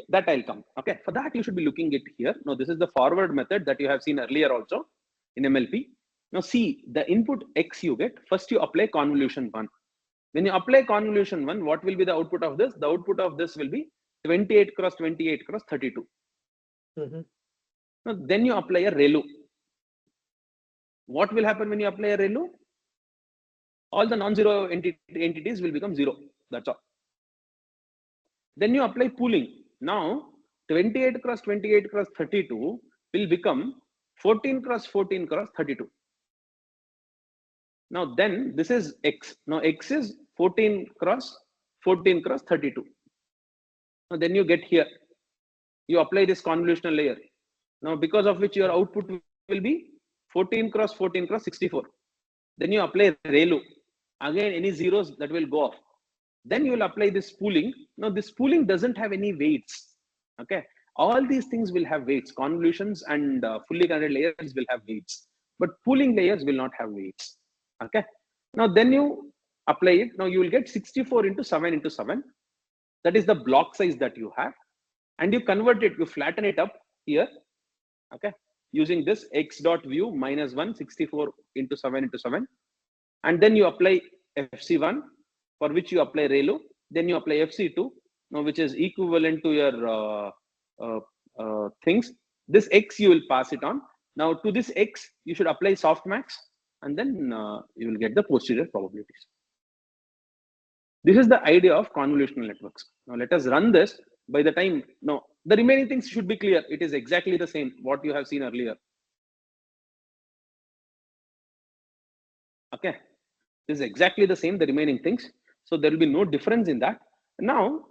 That I'll come. Okay. For that, you should be looking it here. Now, this is the forward method that you have seen earlier also in MLP. Now, see the input X you get. First, you apply convolution 1. When you apply convolution 1, what will be the output of this? The output of this will be 28 cross 28 cross 32. Now, then you apply a ReLU. What will happen when you apply a ReLU? All the non-zero entities will become 0. That's all. Then you apply pooling. Now, 28 cross 28 cross 32 will become 14 cross 14 cross 32. Now, then this is X. Now, X is 14 cross 32. Now, then you get here. You apply this convolutional layer. Now, because of which your output will be 14 cross 14 cross 64. Then you apply ReLU. Again, any zeros that will go off. Then you will apply this pooling. Now, this pooling doesn't have any weights. Okay. All these things will have weights. Convolutions and fully connected layers will have weights. But pooling layers will not have weights. Okay. Now, then you apply it. Now, you will get 64 into 7 into 7. That is the block size that you have. And you convert it, you flatten it up here. Okay. Using this x dot view minus 1, 64 into 7 into 7. And then you apply FC1, for which you apply ReLU. Then you apply FC2, now which is equivalent to your things. This X you will pass it on. Now to this X, you should apply softmax, and then you will get the posterior probabilities. This is the idea of convolutional networks. Now let us run this. By the time, no, the remaining things should be clear. It is exactly the same, what you have seen earlier. Okay, this is exactly the same, the remaining things. So there will be no difference in that. Now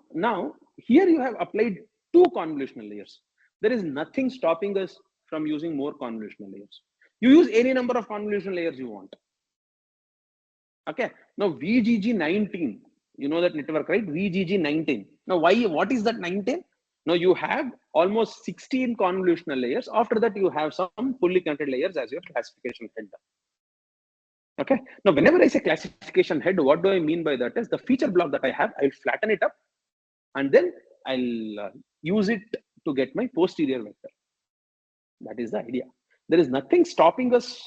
here you have applied 2 convolutional layers. There is nothing stopping us from using more convolutional layers. You use any number of convolutional layers you want. Okay, now VGG19, you know that network, right? VGG19. Now what is that 19? Now you have almost 16 convolutional layers. After that, you have some fully connected layers as your classification head. Okay, now whenever I say classification head, what do I mean by that is the feature block that I have, I'll flatten it up and then I'll use it to get my posterior vector. That is the idea. There is nothing stopping us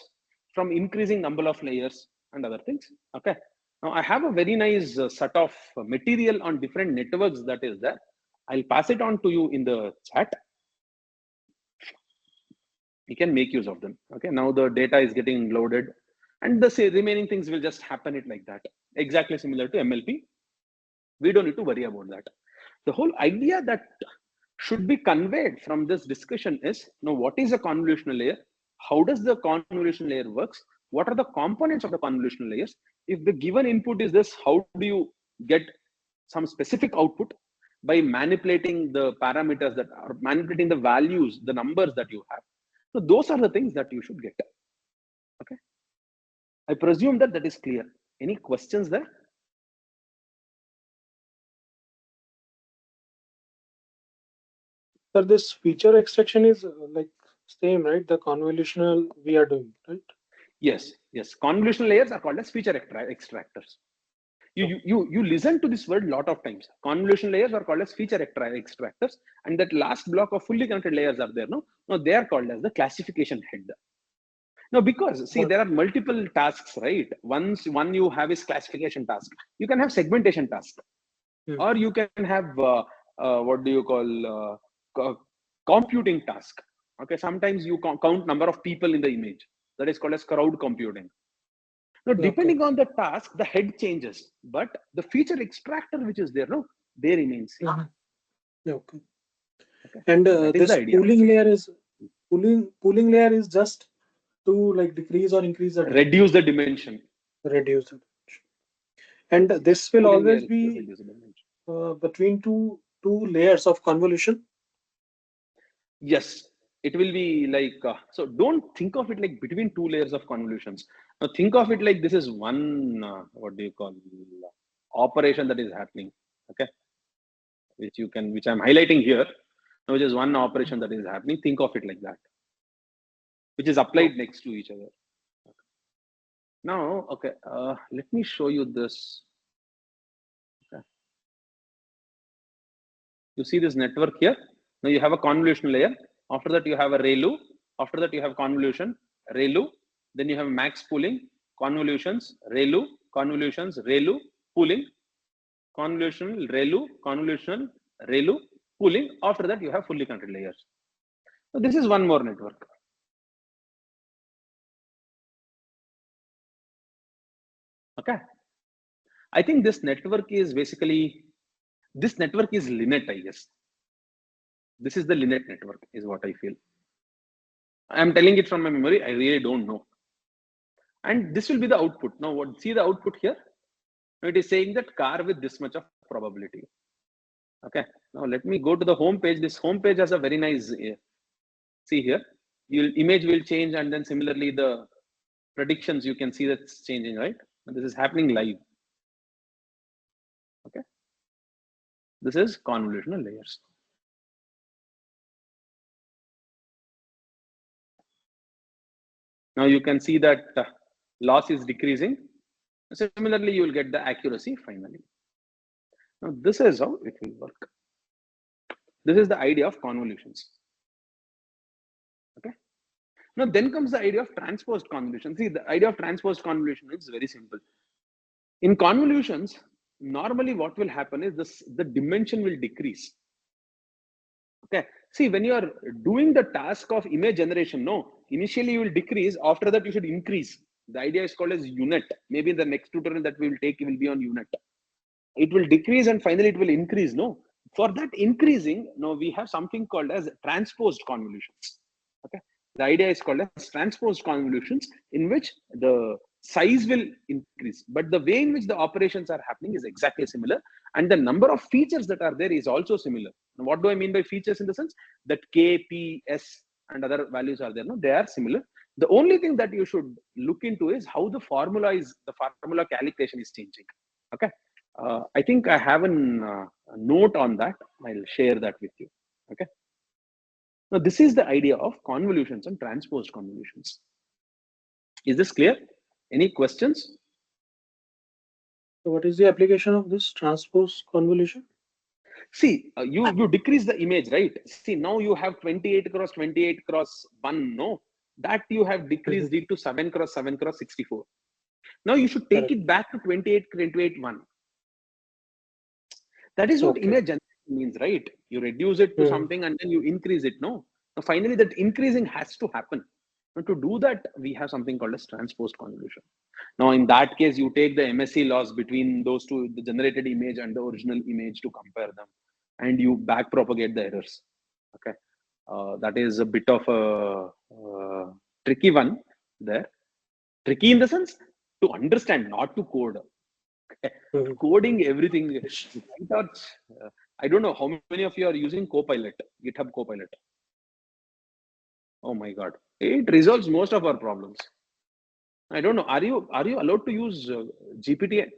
from increasing number of layers and other things. Okay, now I have a very nice set of material on different networks that is there. I'll pass it on to you in the chat. You can make use of them. Okay, now the data is getting loaded. And the remaining things will just happen it like that. Exactly similar to MLP. We don't need to worry about that. The whole idea that should be conveyed from this discussion is, now what is a convolutional layer? How does the convolutional layer works? What are the components of the convolutional layers? If the given input is this, how do you get some specific output? By manipulating the parameters that are manipulating the values, the numbers that you have. So those are the things that you should get. Okay. I presume that is clear. Any questions there? Sir, this feature extraction is like same, right? The convolutional we are doing, right? Yes. Convolutional layers are called as feature extractors. You listen to this word a lot of times. Convolutional layers are called as feature extractors, and that last block of fully connected layers are there. No, they are called as the classification head. No, because see, there are multiple tasks, right? One you have is classification task. You can have segmentation task, or you can have what do you call computing task. Okay, sometimes you count number of people in the image. That is called as crowd computing. Now, depending on the task, the head changes, but the feature extractor which is there, no, they remain same. Okay. And this pooling layer is just to like decrease or increase the reduce the dimension. Reduce it. And this will always be between two layers of convolution. Yes, it will be like so. Don't think of it like between 2 layers of convolutions. Now think of it like this is one what do you call operation that is happening. Okay, which I'm highlighting here, which is one operation that is happening. Think of it like that, which is applied next to each other. Now, okay, let me show you this. Okay. You see this network here. Now you have a convolution layer. After that, you have a ReLU. After that, you have convolution, ReLU. Then you have max pooling, convolutions, ReLU, convolutions, ReLU, pooling, convolutional, ReLU, convolutional, ReLU, pooling. After that, you have fully connected layers. So this is one more network. Okay. I think this network is basically, this network is Linet, I guess. This is the Linet network, is what I feel. I'm telling it from my memory. I really don't know. And this will be the output. Now, what? See the output here? It is saying that car with this much of probability. Okay. Now let me go to the home page. This home page has a very nice. See here, image will change, and then similarly the predictions you can see that's changing, right? And this is happening live. Okay. This is convolutional layers. Now you can see that loss is decreasing. Similarly, you will get the accuracy finally. Now this is how it will work. This is the idea of convolutions. Okay. Now then comes the idea of transposed convolution. See, the idea of transposed convolution is very simple. In convolutions, normally what will happen is the dimension will decrease. Okay. See, when you are doing the task of image generation, no, initially you will decrease. After that, you should increase. The idea is called as unit. Maybe in the next tutorial that we will take, it will be on unit. It will decrease and finally it will increase. No, for that increasing, no, we have something called as transposed convolutions. Okay. The idea is called as transposed convolutions, in which the size will increase, but the way in which the operations are happening is exactly similar, and the number of features that are there is also similar. Now, what do I mean by features? In the sense that K, P, S, and other values are there. No, they are similar. The only thing that you should look into is how the formula calculation is changing. Okay. I think I have a note on that. I'll share that with you. Okay. Now, this is the idea of convolutions and transposed convolutions. Is this clear? Any questions? So what is the application of this transpose convolution? See, you decrease the image, right? See, now you have 28 cross 28 cross 1, no? That you have decreased it to 7 cross 7 cross 64. Now you should take it back to 28 28 1. That is what image generation means, right? You reduce it to something and then you increase it, no? Now finally that increasing has to happen. Now to do that, we have something called as transposed convolution. Now in that case, you take the MSE loss between those two, the generated image and the original image, to compare them, and you back propagate the errors. Okay. That is a bit of a tricky one there. Tricky in the sense to understand, not to code. Coding everything. I don't know how many of you are using Copilot, GitHub Copilot. Oh my God, it resolves most of our problems. I don't know. Are you allowed to use GPT?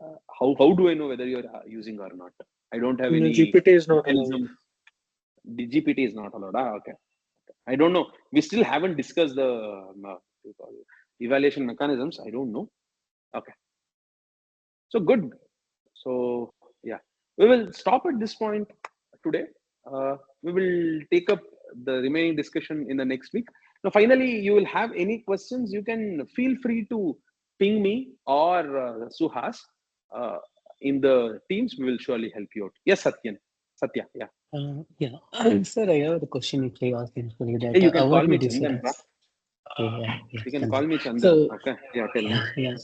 How do I know whether you're using or not? I don't have any. GPT is not allowed. The GPT is not allowed. Okay. I don't know. We still haven't discussed the evaluation mechanisms. I don't know. Okay. So good. So yeah, we will stop at this point today. We will take up the remaining discussion in the next week. Now, finally, you will have any questions, you can feel free to ping me or Suhas in the teams. We will surely help you out. Yes, Satya. Yeah. Yeah. Sir, I have a question which I asked initially. That you can call me Chandan. You can call me Chandan. So, okay. Yeah, tell me. Yeah.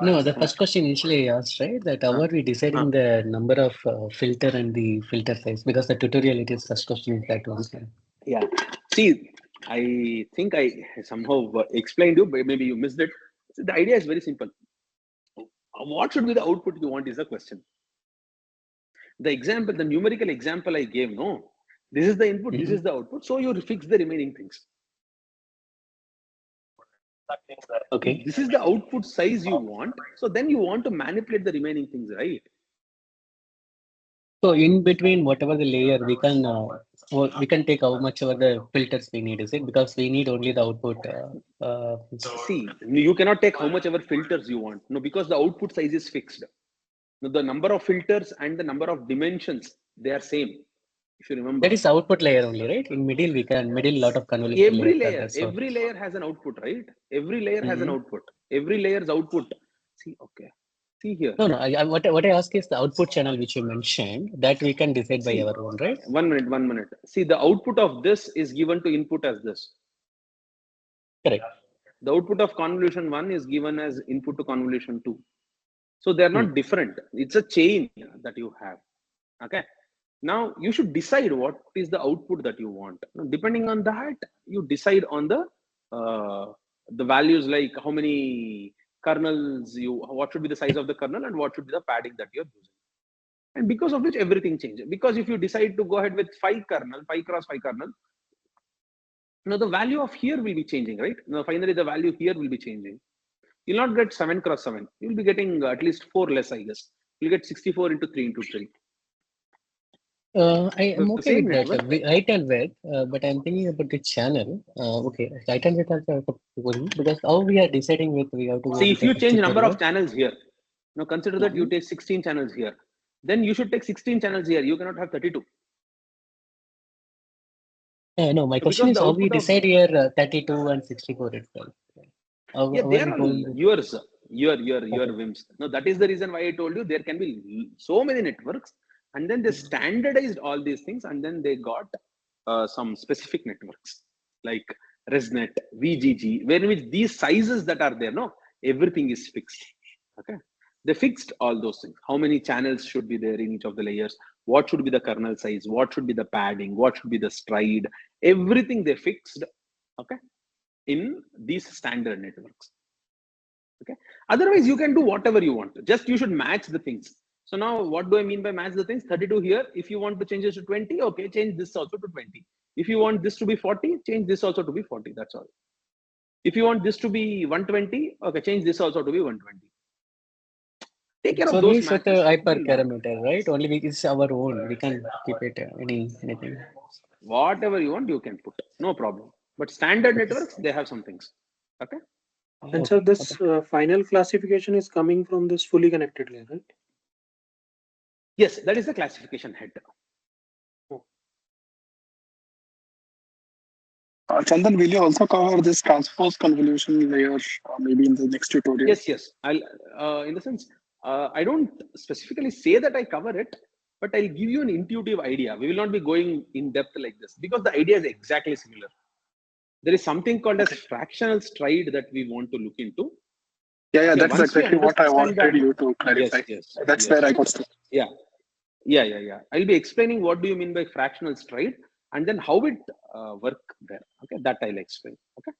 No, the first question initially I asked, right, that how are we deciding the number of filter and the filter size? Because the tutorial, it is first question in that one. Yeah. See, I think I somehow explained you, but maybe you missed it. So the idea is very simple. What should be the output you want is the question. The example, the numerical example I gave, no, this is the input, this is the output. So you fix the remaining things. Okay. This is the output size you want. So then you want to manipulate the remaining things, right? So in between whatever the layer, we can take how much of the filters we need, is it? Because we need only the output. See, you cannot take how much ever filters you want. No, because the output size is fixed. Now, the number of filters and the number of dimensions They are same. If you remember. That is output layer only, right? In middle lot of convolution Every layers are layer, there, so. every layer has an output, right? Every layer has an output. Every layer's output. See, okay. See here. No, what I ask is the output channel which you mentioned, that we can decide by our own, right? 1 minute. See, the output of this is given to input as this. Correct. The output of convolution 1 is given as input to convolution 2. So they're not different. It's a chain that you have. Okay. Now you should decide what is the output that you want. Depending on that, you decide on the values, like how many kernels what should be the size of the kernel and what should be the padding that you're using. And because of which everything changes. Because if you decide to go ahead with 5 cross 5 kernel, now the value of here will be changing, right? Now finally the value here will be changing. You'll not get 7 cross 7. You'll be getting at least 4 less, I guess. You'll get 64 into 3 into 3. I am okay with that, right and width, but I'm thinking about the channel. Okay, right and width also because how we are deciding with we have to. See, if you change number of channels here, now consider that you take 16 channels here. Then you should take 16 channels here. You cannot have 32. No, my question is how we decide here 32 and 64 itself. Yeah, they are all yours, your whims. No, that is the reason why I told you there can be so many networks, and then they standardized all these things, and then they got some specific networks like ResNet, VGG, where in which these sizes that are there, no, everything is fixed. Okay, they fixed all those things. How many channels should be there in each of the layers? What should be the kernel size? What should be the padding? What should be the stride? Everything they fixed. Okay, in these standard networks. Okay, otherwise you can do whatever you want. Just you should match the things. So now what do I mean by match the things? 32 here. If you want to change this to 20, okay, change this also to 20. If you want this to be 40, change this also to be 40. That's all. If you want this to be 120, okay, change this also to be 120. Take care of those matches. So these are the hyperparameter, right? Only it's our own. We can keep it anything. Whatever you want, you can put. No problem. But standard networks, they have some things. Okay. And so this final classification is coming from this fully connected layer, right? Yes, that is the classification head. Chandan, will you also cover this transpose convolution layer maybe in the next tutorial? Yes. I'll, in the sense, I don't specifically say that I cover it, but I'll give you an intuitive idea. We will not be going in depth like this because the idea is exactly similar. There is something called as fractional stride that we want to look into. Yeah, that's exactly what I wanted you to clarify. Yes, that's where I got stuck. Yeah. I'll be explaining what do you mean by fractional stride and then how it work there. Okay, that I'll explain. Okay.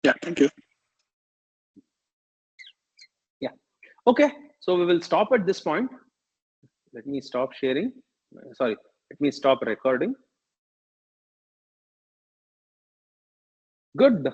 Yeah, thank you. Yeah. Okay, so we will stop at this point. Let me stop sharing. Sorry, let me stop recording. Good.